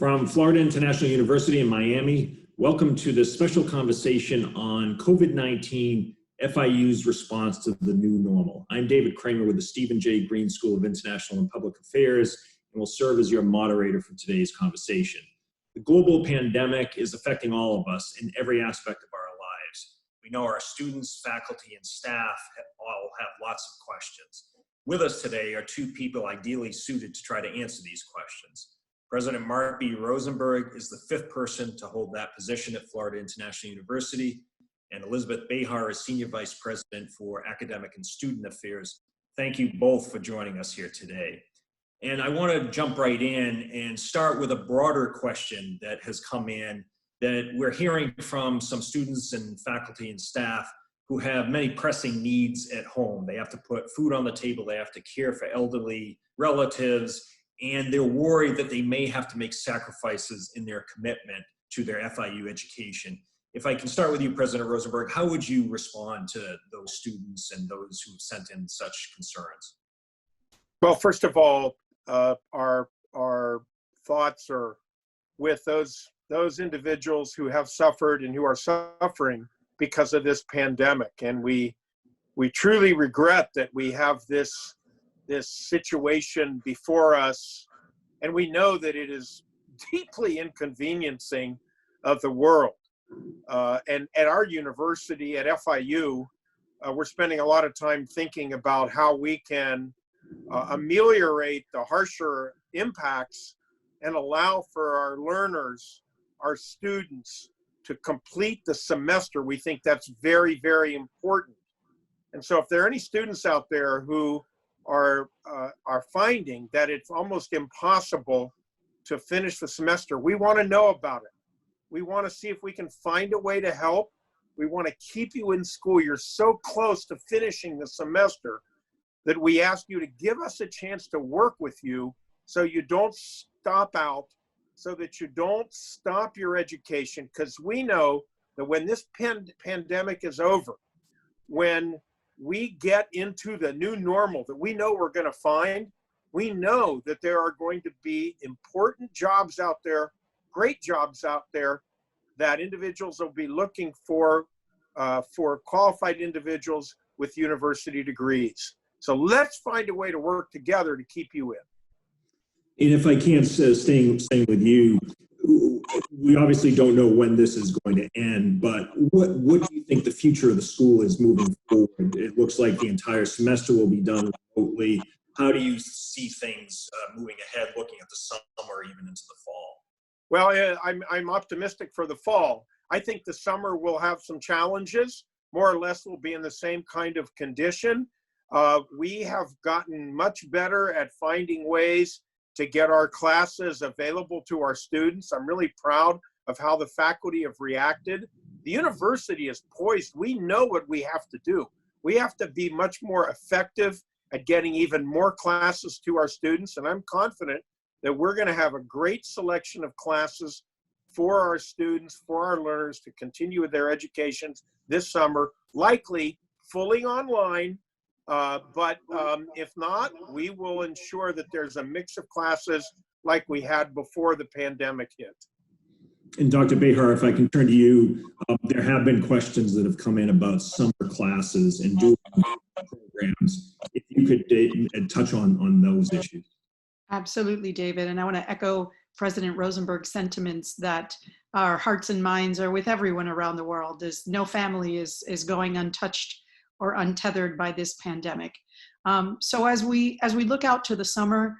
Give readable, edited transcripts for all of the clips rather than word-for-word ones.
From Florida International University in Miami, welcome to this special conversation on COVID-19, FIU's response to the new normal. I'm David Kramer with the Stephen J. Green School of International and Public Affairs, and will serve as your moderator for today's conversation. The global pandemic is affecting all of us in every aspect of our lives. We know our students, faculty, and staff all have lots of questions. With us today are two people ideally suited to try to answer these questions. President Mark B. Rosenberg is the fifth person to hold that position at Florida International University, and Elizabeth Bejar is Senior Vice President for Academic and Student Affairs. Thank you both for joining us here today. And I want to jump right in and start with a broader question that has come in that we're hearing from some students and faculty and staff who have many pressing needs at home. They have to put food on the table, they have to care for elderly relatives, and they're worried that they may have to make sacrifices in their commitment to their FIU education. If I can start with you, President Rosenberg, how would you respond to those students and those who have sent in such concerns? Well, first of all, our thoughts are with those individuals who have suffered and who are suffering because of this pandemic. And we truly regret that we have this situation before us, and we know that it is deeply inconveniencing of the world. And at our university, at FIU, we're spending a lot of time thinking about how we can ameliorate the harsher impacts and allow for our learners, our students, to complete the semester. We think that's very, very important. And so if there are any students out there who are finding that it's almost impossible to finish the semester, we want to know about it. We want to see if we can find a way to help. We want to keep you in school. You're so close to finishing the semester that we ask you to give us a chance to work with you so you don't stop out, so that you don't stop your education, because we know that when this pandemic is over, when we get into the new normal that we know we're going to find, we know that there are going to be important jobs out there, great jobs out there, that individuals will be looking for qualified individuals with university degrees. So let's find a way to work together to keep you in. And if I can, staying with you, we obviously don't know when this is going to end, but what do you think the future of the school is moving forward? It looks like the entire semester will be done remotely. How do you see things moving ahead, looking at the summer, even into the fall? Well, I'm optimistic for the fall. I think the summer will have some challenges. More or less we'll be in the same kind of condition. We have gotten much better at finding ways to get our classes available to our students. I'm really proud of how the faculty have reacted. The university is poised. We know what we have to do. We have to be much more effective at getting even more classes to our students, and I'm confident that we're going to have a great selection of classes for our students, for our learners to continue with their educations this summer, likely fully online. But if not, we will ensure that there's a mix of classes like we had before the pandemic hit. And Dr. Bejar, if I can turn to you, there have been questions that have come in about summer classes and dual programs. If you could touch on those issues. Absolutely, David. And I want to echo President Rosenberg's sentiments that our hearts and minds are with everyone around the world. There's no family is going untouched or untethered by this pandemic. So as we look out to the summer,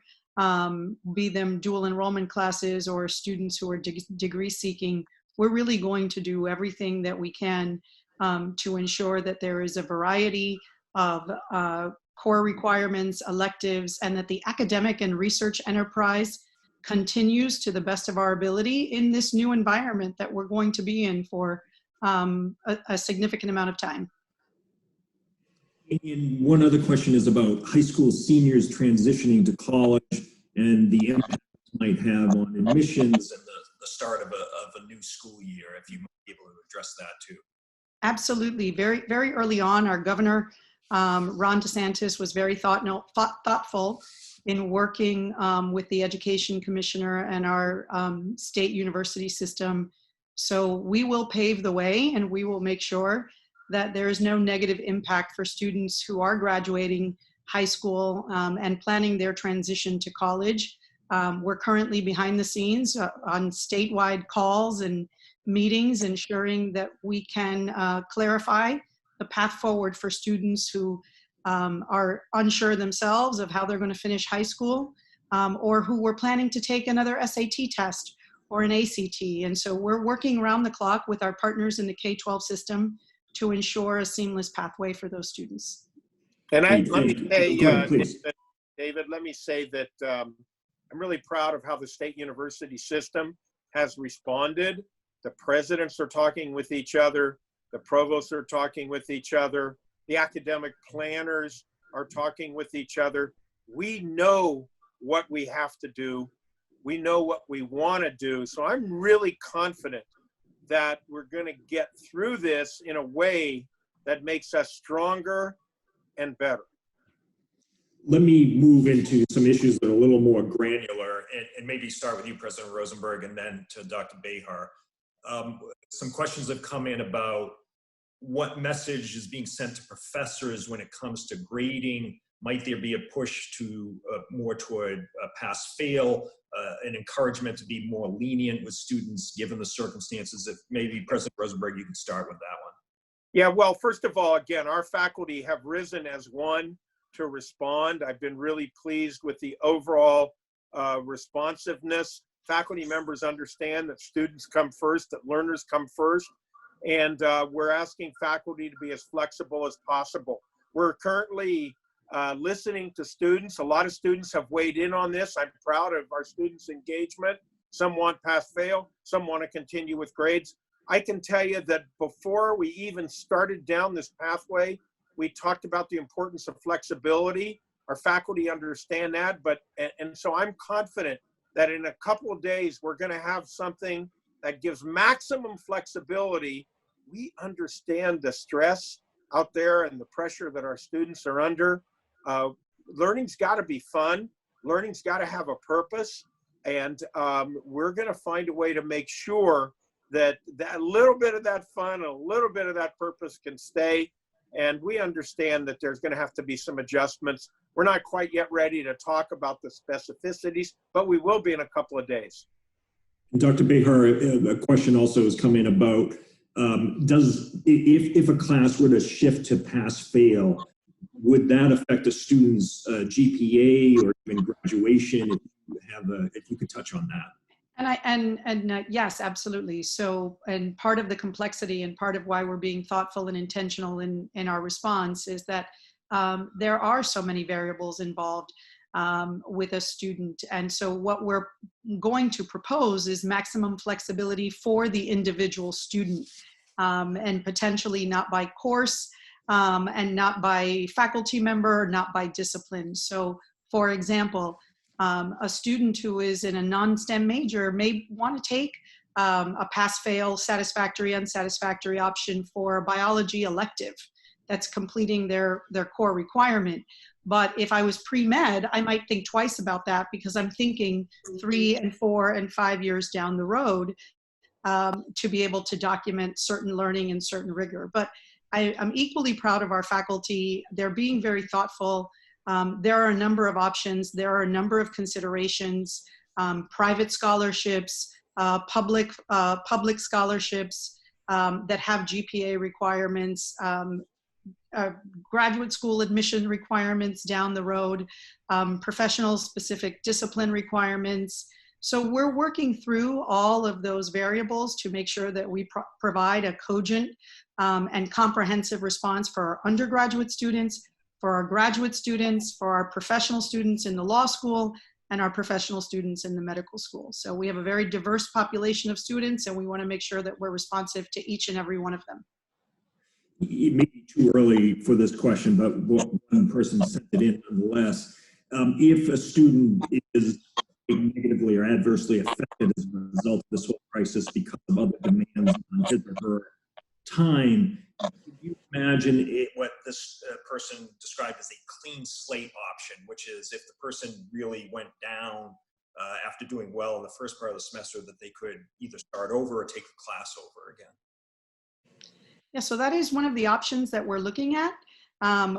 be them dual enrollment classes or students who are degree seeking, we're really going to do everything that we can to ensure that there is a variety of core requirements, electives, and that the academic and research enterprise continues to the best of our ability in this new environment that we're going to be in for a significant amount of time. And one other question is about high school seniors transitioning to college and the impact it might have on admissions and the start of a new school year, if you might be able to address that too. Absolutely. Very, very early on, our governor, Ron DeSantis, was very thoughtful in working with the education commissioner and our state university system. So we will pave the way, and we will make sure that there is no negative impact for students who are graduating high school and planning their transition to college. We're currently behind the scenes on statewide calls and meetings, ensuring that we can clarify the path forward for students who are unsure themselves of how they're going to finish high school, or who were planning to take another SAT test or an ACT. And so we're working around the clock with our partners in the K-12 system to ensure a seamless pathway for those students. And Great, let me say, go ahead, please. David, let me say that I'm really proud of how the state university system has responded. The presidents are talking with each other. The provosts are talking with each other. The academic planners are talking with each other. We know what we have to do. We know what we want to do. So I'm really confident that we're going to get through this in a way that makes us stronger and better. Let me move into some issues that are a little more granular, and maybe start with you, President Rosenberg, and then to Dr. Bejar. Some questions have come in about what message is being sent to professors when it comes to grading. Might there be a push to more toward pass-fail, an encouragement to be more lenient with students given the circumstances? If maybe President Rosenberg, you can start with that one. Yeah, well, first of all, again, our faculty have risen as one to respond. I've been really pleased with the overall responsiveness. Faculty members understand that students come first, that learners come first, and we're asking faculty to be as flexible as possible. We're currently listening to students. A lot of students have weighed in on this. I'm proud of our students' engagement. Some want pass-fail, some want to continue with grades. I can tell you that before we even started down this pathway, we talked about the importance of flexibility. Our faculty understand that, and so I'm confident that in a couple of days, we're going to have something that gives maximum flexibility. We understand the stress out there and the pressure that our students are under. Learning's got to be fun. Learning's got to have a purpose. And we're going to find a way to make sure that a little bit of that fun, a little bit of that purpose can stay. And we understand that there's going to have to be some adjustments. We're not quite yet ready to talk about the specificities, but we will be in a couple of days. Dr. Bejar, a question also has come in about if a class were to shift to pass-fail, would that affect a student's GPA or even graduation? If you could touch on that. And yes, absolutely. So, and part of the complexity and part of why we're being thoughtful and intentional in our response is that there are so many variables involved with a student. And so what we're going to propose is maximum flexibility for the individual student, and potentially not by course, and not by faculty member, not by discipline. So for example, a student who is in a non-STEM major may want to take a pass-fail, satisfactory, unsatisfactory option for a biology elective that's completing their core requirement. But if I was pre-med, I might think twice about that because I'm thinking 3 and 4 and 5 years down the road to be able to document certain learning and certain rigor. But I'm equally proud of our faculty. They're being very thoughtful. There are a number of options. There are a number of considerations, private scholarships, public scholarships that have GPA requirements, graduate school admission requirements down the road, professional specific discipline requirements. So we're working through all of those variables to make sure that we provide a cogent and comprehensive response for our undergraduate students, for our graduate students, for our professional students in the law school, and our professional students in the medical school. So we have a very diverse population of students, and we want to make sure that we're responsive to each and every one of them. It may be too early for this question, but one person sent it in nonetheless. If a student is negatively or adversely affected as a result of this whole crisis because of other demands on his or her time, could you imagine what this person described as a clean slate option, which is if the person really went down after doing well in the first part of the semester, that they could either start over or take a class over again. Yeah, so that is one of the options that we're looking at.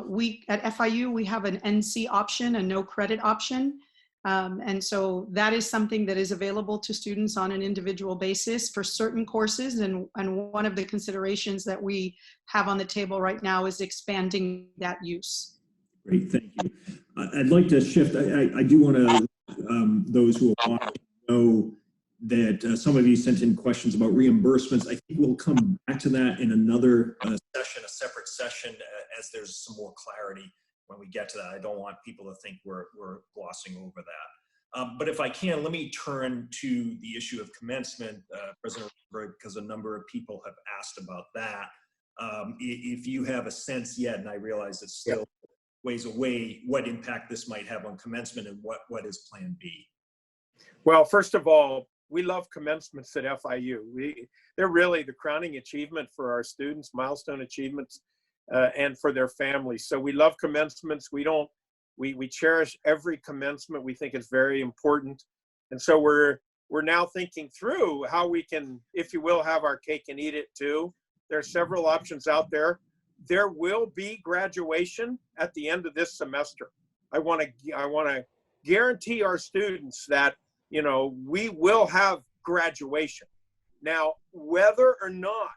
We at FIU, we have an NC option, a no credit option. And so that is something that is available to students on an individual basis for certain courses. And one of the considerations that we have on the table right now is expanding that use. Great, thank you. I'd like to shift. I do want to, those who are watching know that some of you sent in questions about reimbursements. I think we'll come back to that in another session, a separate session, as there's some more clarity when we get to that. I don't want people to think we're glossing over that. But if I can, let me turn to the issue of commencement, President Rosenberg, because a number of people have asked about that. If you have a sense yet, and I realize it's still ways away, what impact this might have on commencement and what is Plan B? Well, first of all, we love commencements at FIU. They're really the crowning achievement for our students, milestone achievements, and for their families. So we love commencements. We cherish every commencement. We think it's very important. And so we're now thinking through how we can, if you will, have our cake and eat it too. There are several options out there. There will be graduation at the end of this semester. I want to guarantee our students that, you know, we will have graduation. Now, whether or not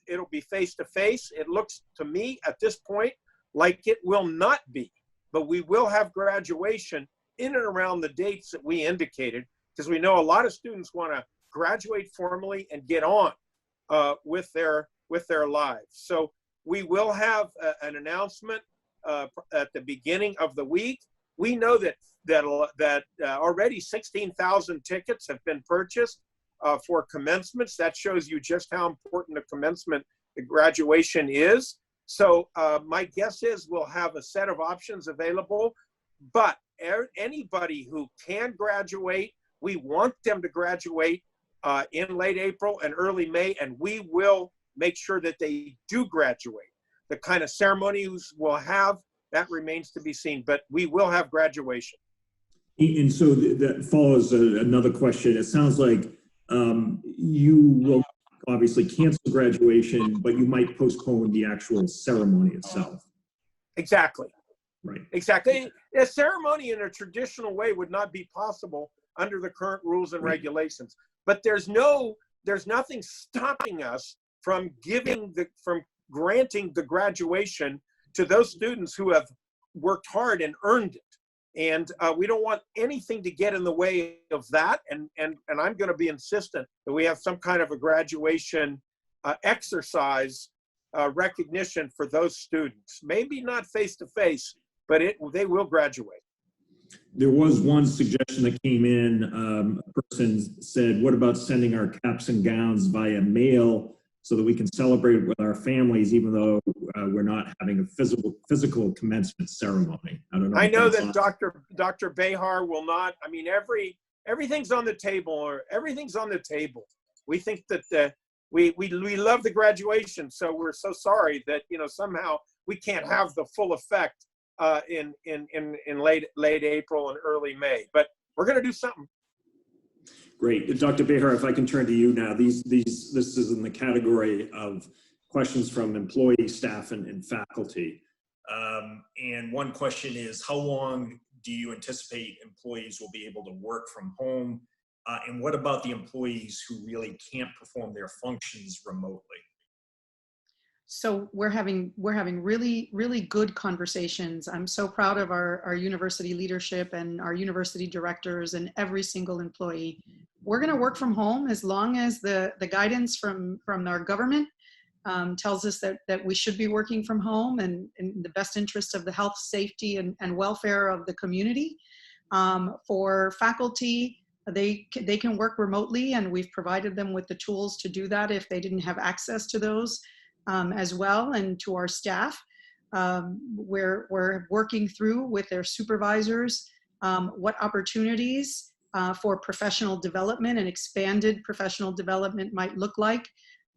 it'll be face-to-face, it looks to me at this point like it will not be, but we will have graduation in and around the dates that we indicated, because we know a lot of students want to graduate formally and get on with their lives. So we will have an announcement at the beginning of the week. We know that already 16,000 tickets have been purchased for commencements. That shows you just how important a commencement, the graduation is. So my guess is we'll have a set of options available, but anybody who can graduate, we want them to graduate in late April and early May, and we will make sure that they do graduate. The kind of ceremonies we'll have, that remains to be seen, but we will have graduation. And so that follows another question. It sounds like you will obviously cancel graduation, but you might postpone the actual ceremony itself. Exactly. Right. Exactly. A ceremony in a traditional way would not be possible under the current rules and regulations. But there's nothing stopping us from granting the graduation to those students who have worked hard and earned it. And we don't want anything to get in the way of that. And I'm going to be insistent that we have some kind of a graduation exercise recognition for those students. Maybe not face-to-face, but they will graduate. There was one suggestion that came in. A person said, what about sending our caps and gowns via mail so that we can celebrate with our families, even though we're not having a physical commencement ceremony? I don't know. I know that Dr. Bejar will not. I mean, everything's on the table, or everything's on the table. We think that we love the graduation, so we're so sorry that, you know, somehow we can't have the full effect in late April and early May. But we're going to do something. Great. Dr. Bejar, if I can turn to you now. This is in the category of questions from employees, staff, and faculty. And one question is, how long do you anticipate employees will be able to work from home? And what about the employees who really can't perform their functions remotely? So we're having really, really good conversations. I'm so proud of our university leadership and our university directors and every single employee. We're going to work from home as long as the guidance from our government tells us that we should be working from home and in the best interest of the health, safety, and welfare of the community. For faculty, they can work remotely, and we've provided them with the tools to do that if they didn't have access to those as well. And to our staff, we're working through with their supervisors what opportunities for professional development and expanded professional development might look like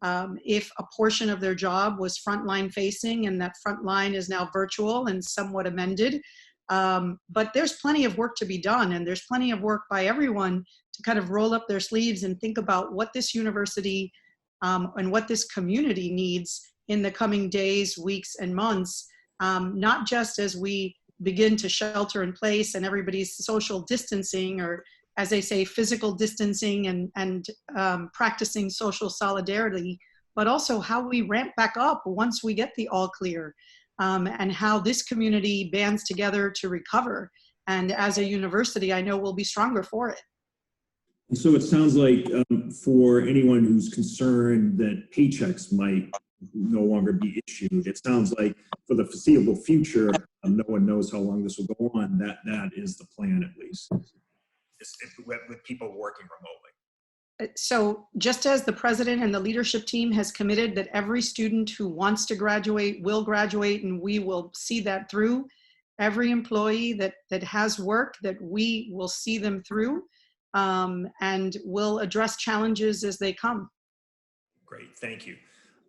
if a portion of their job was frontline facing and that frontline is now virtual and somewhat amended. But there's plenty of work to be done, and there's plenty of work by everyone to kind of roll up their sleeves and think about what this university and what this community needs in the coming days, weeks, and months, not just as we begin to shelter in place and everybody's social distancing, or as they say, physical distancing and practicing social solidarity, but also how we ramp back up once we get the all clear, and how this community bands together to recover. And as a university, I know we'll be stronger for it. And so it sounds like for anyone who's concerned that paychecks might no longer be issued, it sounds like for the foreseeable future, no one knows how long this will go on, that is the plan at least, with people working remotely. So just as the president and the leadership team has committed that every student who wants to graduate will graduate, and we will see that through, every employee that has work, that we will see them through, and will address challenges as they come. Great, thank you.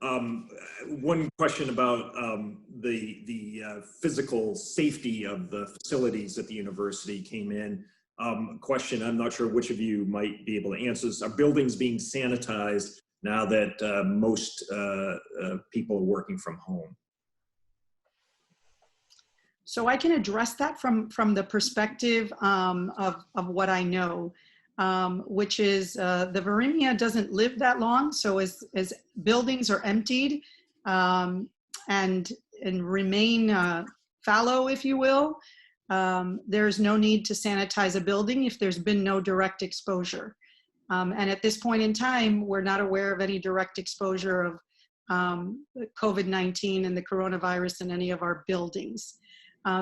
One question about the physical safety of the facilities at the university came in. Question, I'm not sure which of you might be able to answer this. Are buildings being sanitized now that most people are working from home? So I can address that from the perspective of what I know, which is the viremia doesn't live that long. So as buildings are emptied and remain fallow, if you will, there's no need to sanitize a building if there's been no direct exposure. And at this point in time, we're not aware of any direct exposure of COVID-19 and the coronavirus in any of our buildings.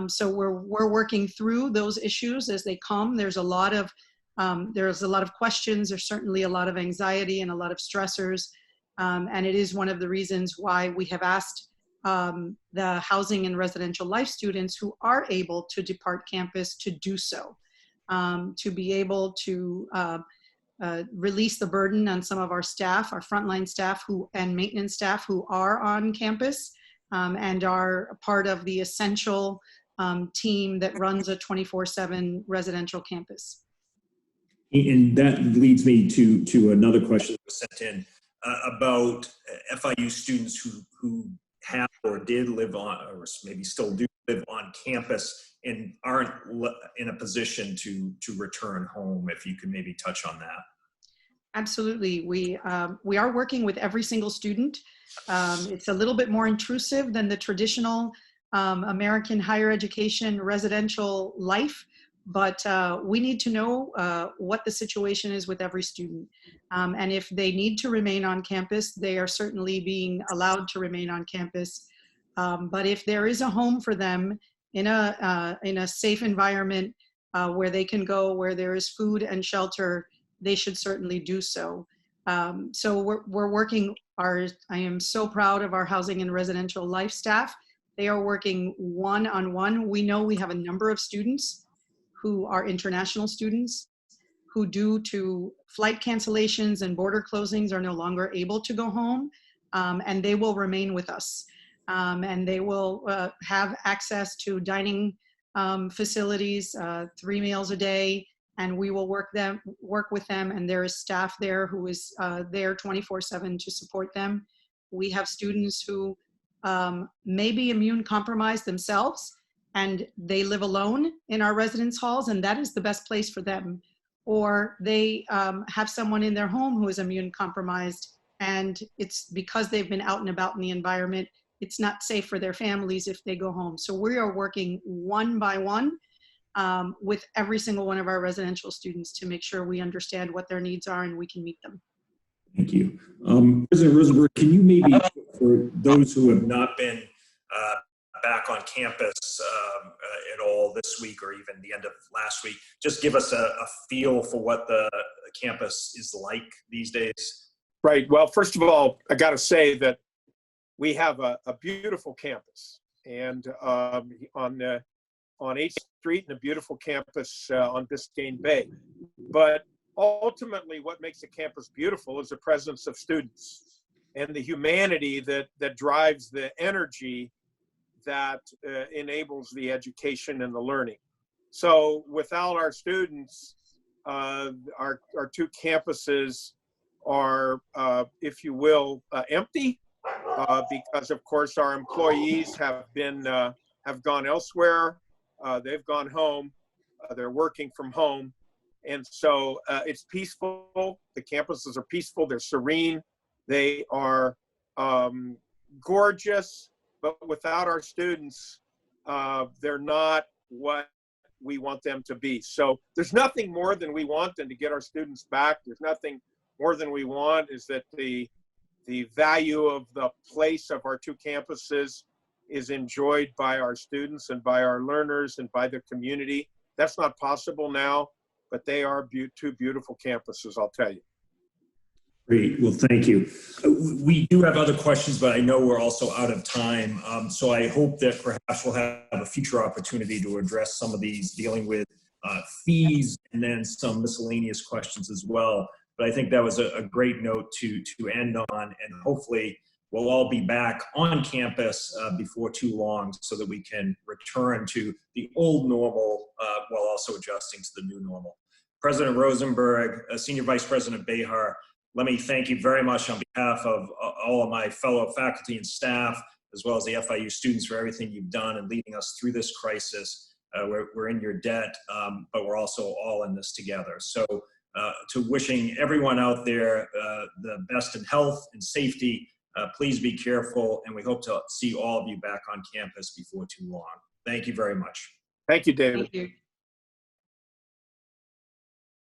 So we're working through those issues as they come. There's a lot of questions. There's certainly a lot of anxiety and a lot of stressors. And it is one of the reasons why we have asked the housing and residential life students who are able to depart campus to do so, to be able to release the burden on some of our staff, our frontline staff and maintenance staff who are on campus and are part of the essential team that runs a 24/7 residential campus. And that leads me to another question that was sent in about FIU students who have or did live on, or maybe still do live on campus and aren't in a position to return home. If you could maybe touch on that. Absolutely. We are working with every single student. It's a little bit more intrusive than the traditional American higher education residential life, but we need to know what the situation is with every student. And if they need to remain on campus, they are certainly being allowed to remain on campus. But if there is a home for them in a safe environment where they can go, where there is food and shelter, they should certainly do so. So we're working, I am so proud of our housing and residential life staff. They are working one-on-one. We know we have a number of students who are international students who, due to flight cancellations and border closings, are no longer able to go home, and they will remain with us. And they will have access to dining facilities, 3 meals a day, and we will work with them, and there is staff there who is there 24/7 to support them. We have students who may be immune compromised themselves, and they live alone in our residence halls, and that is the best place for them. Or they have someone in their home who is immune compromised, and it's because they've been out and about in the environment, it's not safe for their families if they go home. So we are working one by one with every single one of our residential students to make sure we understand what their needs are and we can meet them. Thank you. President Rosenberg, can you maybe, for those who have not been back on campus at all this week or even the end of last week, just give us a feel for what the campus is like these days? Right. Well, first of all, I got to say that we have a beautiful campus, and on 8th Street, and a beautiful campus on Biscayne Bay. But ultimately, what makes a campus beautiful is the presence of students. and the humanity that drives the energy that enables the education and the learning. So without our students, our two campuses are, if you will, empty, because of course our employees have gone elsewhere. They've gone home. They're working from home. And so it's peaceful. The campuses are peaceful. They're serene. They are gorgeous. But without our students, they're not what we want them to be. So there's nothing more than we want than to get our students back. There's nothing more than we want is that the value of the place of our two campuses is enjoyed by our students and by our learners and by the community. That's not possible now, but they are two beautiful campuses, I'll tell you. Great. Well, thank you. We do have other questions, but I know we're also out of time. So I hope that perhaps we'll have a future opportunity to address some of these dealing with fees and then some miscellaneous questions as well. But I think that was a great note to end on, and hopefully we'll all be back on campus before too long so that we can return to the old normal while also adjusting to the new normal. President Rosenberg, Senior Vice President Bejar, let me thank you very much on behalf of all of my fellow faculty and staff, as well as the FIU students, for everything you've done in leading us through this crisis. We're in your debt, but we're also all in this together. So to wishing everyone out there the best in health and safety, please be careful, and we hope to see all of you back on campus before too long. Thank you very much. Thank you, David. Thank you.